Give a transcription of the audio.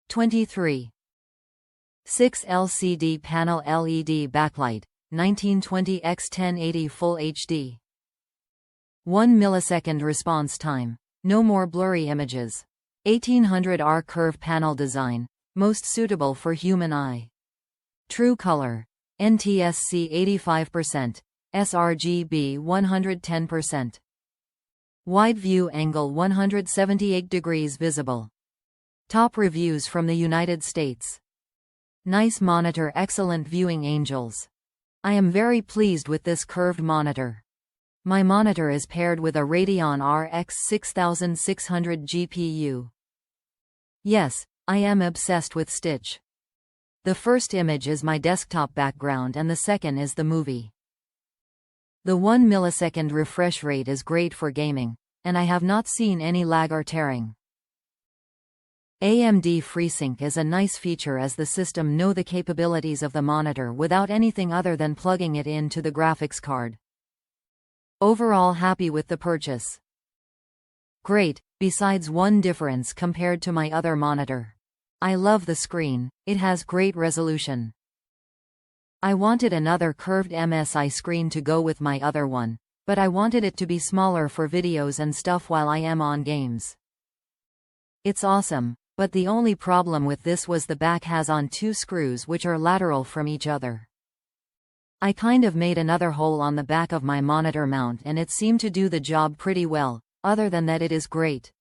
23. 6 LCD panel LED backlight, 1920 x 1080 Full HD. 1 millisecond response time. No more blurry images. 1800R curve panel design, most suitable for human eye. True color. NTSC 85%. sRGB 110%. Wide view angle 178 degrees visible. Top reviews from the United States. Nice monitor, excellent viewing angles. I am very pleased with this curved monitor. My monitor is paired with a Radeon RX 6600 GPU. Yes, I am obsessed with Stitch. The first image is my desktop background and the second is the movie. The 1 millisecond refresh rate is great for gaming, and I have not seen any lag or tearing. AMD FreeSync is a nice feature as the system knows the capabilities of the monitor without anything other than plugging it into the graphics card. Overall happy with the purchase. Great, besides one difference compared to my other monitor. I love the screen, it has great resolution. I wanted another curved MSI screen to go with my other one, but I wanted it to be smaller for videos and stuff while I am on games. It's awesome, but the only problem with this was the back has on 2 screws which are lateral from each other. I kind of made another hole on the back of my monitor mount and it seemed to do the job pretty well, other than that it is great.